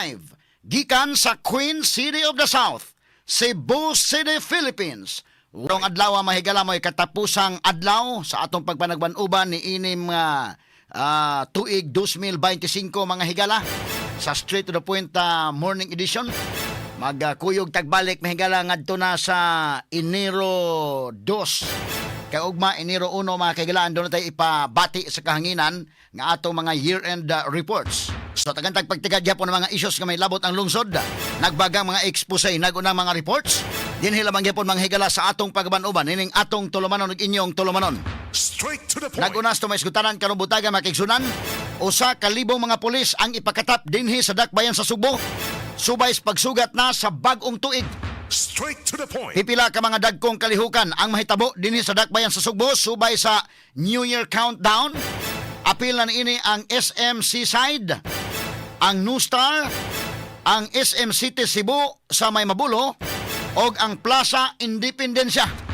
live gikan sa Queen City of the South, Cebu City, Philippines. Urong adlaw mahigala mo katapusang adlaw sa atong pagpanagban-uban ni inim tuig 2025 mga higala sa Straight to the Point morning edition. Magkuyog tagbalik mahigala ngadto na sa Enero 2. Kay ugma Enero 1 mga kaigalaan doon tayo ipabati sa kahanginan nga atong mga year-end reports. So tagantag pagtigad gyapon ng mga issues nga may labot ang lungsod. Nagbagang mga expose, nagunang mga reports. Dinhi lamang gyapon mga higala sa atong pagbanuban ining atong tulumanon ug inyong tulumanon. Straight to the point. Nagunas to may isgutanan karong butaga makigsunan. Usa ka libong mga pulis ang ipakatap dinhi sa dakbayan sa Subo. Subay sa pagsugat na sa bag-ong tuig. Straight to the point. Pipila ka mga dagkong kalihukan ang mahitabo dinhi sa dakbayan sa Subo subay sa New Year countdown. Apil na ini ang SM Seaside, ang New Star, ang SM City Cebu sa May Mabulo, og ang Plaza Independencia.